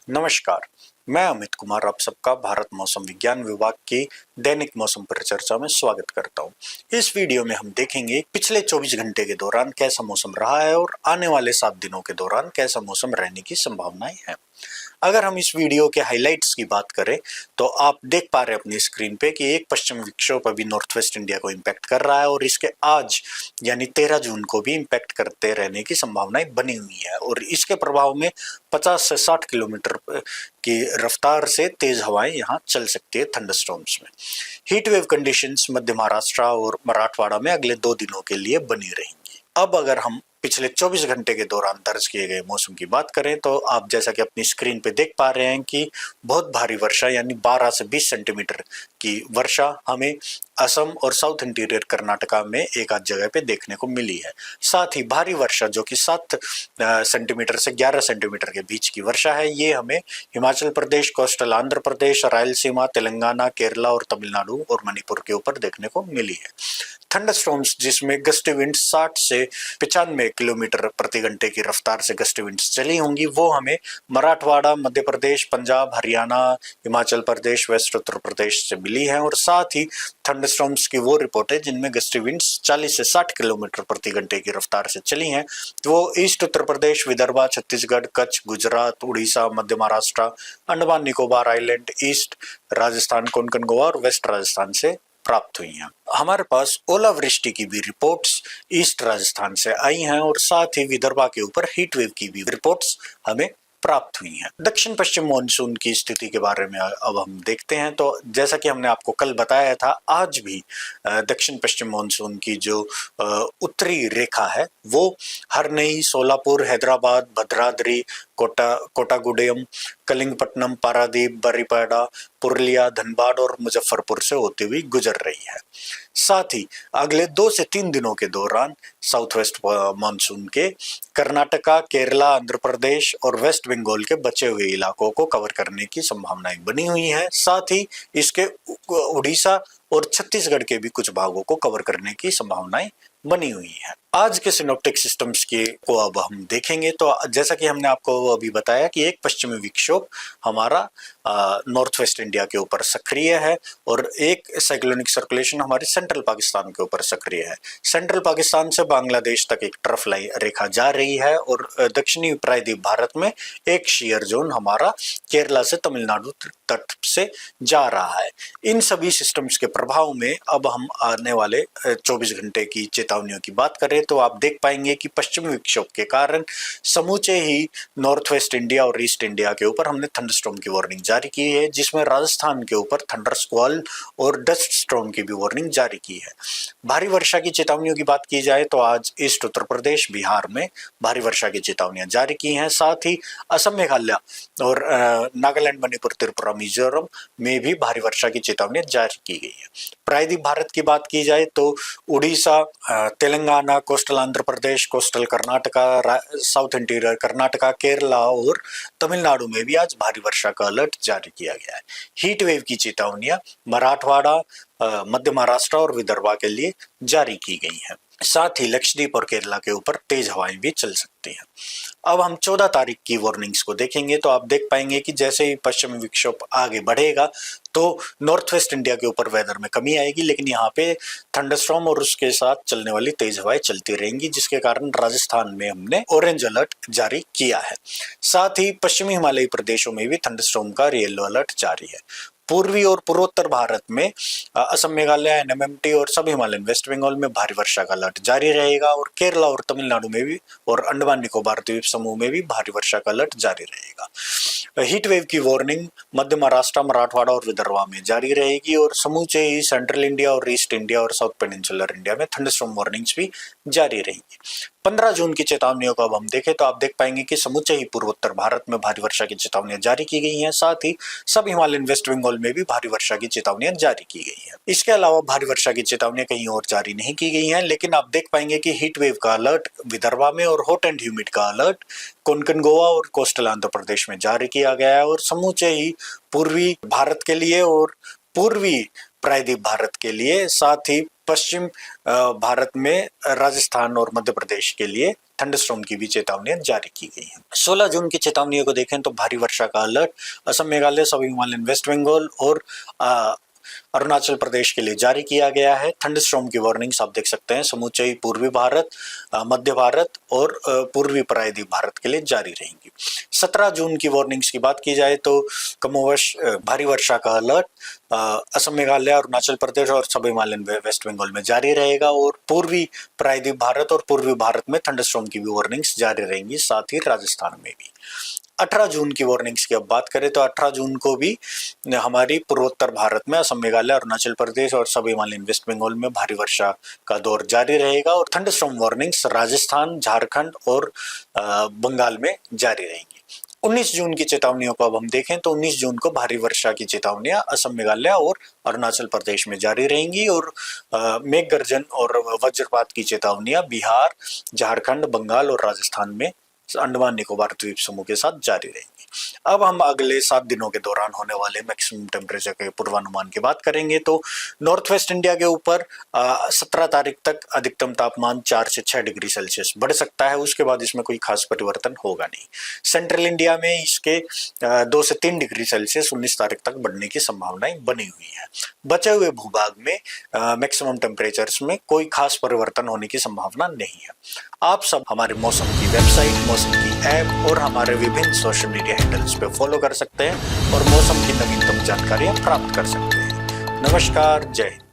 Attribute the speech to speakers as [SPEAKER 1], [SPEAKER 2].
[SPEAKER 1] नमस्कार, मैं अमित कुमार आप सबका भारत मौसम विज्ञान विभाग की दैनिक मौसम परिचर्चा में स्वागत करता हूं। इस वीडियो में हम देखेंगे पिछले 24 घंटे के दौरान कैसा मौसम रहा है और आने वाले 7 दिनों के दौरान कैसा मौसम रहने की संभावनाएं हैं। अगर हम इस वीडियो के हाइलाइट्स की बात करें तो आप देख पा रहे हैं अपनी स्क्रीन पे कि एक पश्चिमी विक्षोभ अभी नॉर्थ वेस्ट इंडिया को इम्पैक्ट कर रहा है और इसके आज यानी 13 जून को भी इम्पैक्ट करते रहने की संभावनाएं बनी हुई है और इसके प्रभाव में 50 से 60 किलोमीटर की रफ्तार से तेज हवाएं यहां चल सकती है थंडरस्टॉर्म्स में। हीट वेव कंडीशंस मध्य महाराष्ट्र और मराठवाड़ा में अगले 2 दिनों के लिए बनी रहेंगी। अब अगर हम पिछले 24 घंटे के दौरान दर्ज किए गए मौसम की बात करें तो आप जैसा कि अपनी स्क्रीन पे देख पा रहे हैं कि बहुत भारी वर्षा यानी 12 से 20 सेंटीमीटर की वर्षा हमें असम और साउथ इंटीरियर कर्नाटका में एक आध जगह पे देखने को मिली है। साथ ही भारी वर्षा जो कि 7 सेंटीमीटर से 11 सेंटीमीटर के बीच की वर्षा है, ये हमें हिमाचल प्रदेश, कोस्टल आंध्र प्रदेश, रायलसीमा, तेलंगाना, केरला और तमिलनाडु और मणिपुर के ऊपर देखने को मिली है। थंडरस्टॉर्म्स जिसमें गस्टी विंड 60 से 95 किलोमीटर प्रति घंटे की रफ्तार से गस्टी विंड्स चली होंगी, वो हमें मराठवाड़ा, मध्य प्रदेश, पंजाब, हरियाणा, हिमाचल प्रदेश, वेस्ट उत्तर प्रदेश से मिली है। और साथ ही थंडरस्टॉर्म्स की वो रिपोर्ट है जिनमें गस्टी विंड्स 40 से 60 किलोमीटर प्रति घंटे की रफ्तार से चली हैं, वो ईस्ट उत्तर प्रदेश, विदर्भ, छत्तीसगढ़, कच्छ, गुजरात, उड़ीसा, मध्य महाराष्ट्र, अंडमान निकोबार आइलैंड, ईस्ट राजस्थान, कोंकण, गोवा और वेस्ट राजस्थान से प्राप्त हुई हैं। हमारे पास ओलावृष्टि की भी रिपोर्ट्स ईस्ट राजस्थान से आई हैं और साथ ही विदर्भा के ऊपर हीट वेव की भी रिपोर्ट्स हमें प्राप्त हुई हैं। दक्षिण पश्चिम मानसून की स्थिति के बारे में अब हम देखते हैं तो जैसा कि हमने आपको कल बताया था, आज भी दक्षिण पश्चिम मानसून की जो उत्तरी रेखा है वो हरनई, सोलापुर, हैदराबाद, भद्राद्री, कोटागुडेम, कलिंगपट्टनम, पारादीप, बारीपाड़ा, पुरुलिया, धनबाद और मुजफ्फरपुर से होती हुई गुजर रही है। साथ ही अगले 2 से 3 दिनों के दौरान साउथ वेस्ट मानसून के कर्नाटका, केरला, आंध्र प्रदेश और वेस्ट बंगाल के बचे हुए इलाकों को कवर करने की संभावनाएं बनी हुई हैं। साथ ही इसके उड़ीसा और छत्तीसगढ़ के भी कुछ भागों को कवर करने की संभावनाएं बनी हुई है। आज के सिनोप्टिक सिस्टम्स के को अब हम देखेंगे तो जैसा कि हमने आपको अभी बताया कि एक पश्चिमी विक्षोभ हमारा नॉर्थ वेस्ट इंडिया के ऊपर सक्रिय है और एक साइक्लोनिक सर्कुलेशन हमारे सेंट्रल पाकिस्तान के ऊपर सक्रिय है। सेंट्रल पाकिस्तान से बांग्लादेश तक एक ट्रफ लाइन रेखा जा रही है और दक्षिणी प्रायद्वीप भारत में एक शीयर जोन हमारा केरला से तमिलनाडु तट से जा रहा है। इन सभी सिस्टम्स के प्रभाव में अब हम आने वाले 24 घंटे की चेतावनियों की बात करें तो आप देख पाएंगे कि पश्चिमी विक्षोभ के कारण समूचे ही नॉर्थ वेस्ट इंडिया और ईस्ट इंडिया के ऊपर हमने थंडरस्टॉर्म की वार्निंग जारी की है, जिसमें राजस्थान के ऊपर थंडर स्क्वाल और डस्ट स्टॉर्म की भी वार्निंग जारी की है। भारी वर्षा की चेतावनियों की बात की जाए तो आज ईस्ट उत्तर प्रदेश, बिहार में भारी वर्षा की चेतावनियां जारी की हैं। साथ ही असम, मेघालय और नागालैंड, मणिपुर, त्रिपुरा, मिजोरम में भी भारी वर्षा की चेतावनियां जारी की गई है। प्रायद्वीप भारत की बात की जाए तो Orissa, Telangana, coastal Andhra Pradesh, coastal Karnataka, south interior Karnataka, Kerala और तमिलनाडु में भी आज भारी वर्षा का अलर्ट जारी किया गया है। हीट वेव की चेतावनियां मराठवाड़ा, मध्य महाराष्ट्र और विदर्भा के लिए जारी की गई हैं। साथ ही लक्षद्वीप और केरला के ऊपर तेज हवाएं भी चल सकती हैं। अब हम 14 तारीख की वार्निंग्स को देखेंगे तो आप देख पाएंगे कि जैसे ही पश्चिमी विक्षोभ आगे बढ़ेगा तो नॉर्थ वेस्ट इंडिया के ऊपर वेदर में कमी आएगी, लेकिन यहाँ पे थंडरस्टॉर्म और उसके साथ चलने वाली तेज हवाएं चलती रहेंगी, जिसके कारण राजस्थान में हमने ऑरेंज अलर्ट जारी किया है। साथ ही पश्चिमी हिमालयी प्रदेशों में भी थंडरस्टॉर्म का येलो अलर्ट जारी है। पूर्वी और पूर्वोत्तर भारत में असम, मेघालय, एनएमएमटी और सब हिमालयन वेस्ट बंगाल में भारी वर्षा का अलर्ट जारी रहेगा और केरला और तमिलनाडु में भी और अंडमान निकोबार द्वीप समूह में भी भारी वर्षा का अलर्ट जारी रहेगा। हीट वेव की वार्निंग मध्य महाराष्ट्र, मराठवाड़ा और विदर्भा में जारी रहेगी और समूचे ही सेंट्रल इंडिया और ईस्ट इंडिया और साउथ पेनिनसुलर इंडिया में थंडरस्टॉर्म वार्निंग्स भी जारी रहेंगी। 15 जून की चेतावनियों को अब हम देखें तो आप देख पाएंगे कि समूचे ही पूर्वोत्तर भारत में भारी वर्षा की चेतावनियां जारी की गई हैं। साथ ही सब हिमालयन वेस्ट बंगाल में भी भारी वर्षा की चेतावनियां जारी की गई हैं। इसके अलावा भारी वर्षा की चेतावनियां कहीं और जारी नहीं की गई हैं, लेकिन आप देख पाएंगे कि हीट वेव का अलर्ट विदर्भा में और हॉट एंड ह्यूमिड का अलर्ट कोंकण, गोवा और कोस्टल आंध्र प्रदेश में जारी किया गया है और समूचे ही पूर्वी भारत के लिए और पूर्वी प्रायद्वीप भारत के लिए, साथ ही पश्चिम भारत में राजस्थान और मध्य प्रदेश के लिए थंडरस्टॉर्म की भी चेतावनियां जारी की गई हैं। 16 जून की चेतावनियों को देखें तो भारी वर्षा का अलर्ट असम, मेघालय, सब हिमालयन वेस्ट बंगाल और अरुणाचल प्रदेश के लिए जारी किया गया है। थंडरस्टॉर्म की वार्निंग्स आप देख सकते हैं समूचे पूर्वी भारत, मध्य भारत और पूर्वी प्रायद्वीप भारत के लिए जारी रहेंगी। 17 जून की वार्निंग्स की बात की जाए तो कमोवश भारी वर्षा का अलर्ट असम, मेघालय, अरुणाचल प्रदेश और सब हिमालयन वेस्ट बंगाल में जारी रहेगा और पूर्वी प्रायद्वीप भारत और पूर्वी भारत में थंडरस्टॉर्म की भी वार्निंग्स जारी रहेंगी, साथ ही राजस्थान में भी। 18 जून की वार्निंग्स की अब बात करें तो 18 जून को भी हमारी पूर्वोत्तर भारत में असम, मेघालय, अरुणाचल प्रदेश और सब हिमालयन वेस्ट बंगाल में भारी वर्षा का दौर जारी रहेगा और थंडरस्टॉर्म वार्निंग्स राजस्थान, झारखंड और बंगाल में जारी रहेंगी। 19 जून की चेतावनियों को अब हम देखें तो 19 जून को भारी वर्षा की चेतावनियां असम, मेघालय और अरुणाचल प्रदेश में जारी रहेंगी और मेघ गर्जन और वज्रपात की चेतावनियां बिहार, झारखंड, बंगाल और राजस्थान में अंडमान निकोबार द्वीप समूह के साथ जारी रहेंगी। अब हम अगले 7 दिनों के दौरान होने वाले मैक्सिमम टेम्परेचर के पूर्वानुमान की बात करेंगे तो नॉर्थ वेस्ट इंडिया के ऊपर 17 तारीख तक अधिकतम तापमान 4 से 6 डिग्री सेल्सियस बढ़ सकता है, उसके बाद इसमें कोई खास परिवर्तन होगा नहीं। सेंट्रल इंडिया में इसके 2 से 3 डिग्री सेल्सियस 19 तारीख तक बढ़ने की संभावनाएं बनी हुई है। बचे हुए भूभाग में मैक्सिमम टेम्परेचर्स में कोई खास परिवर्तन होने की संभावना नहीं है। आप सब हमारे मौसम की वेबसाइट, मौसम की ऐप और हमारे विभिन्न सोशल मीडिया हैंडल्स पे फॉलो कर सकते हैं और मौसम की नवीनतम जानकारियां प्राप्त कर सकते हैं। नमस्कार, जय हिंद।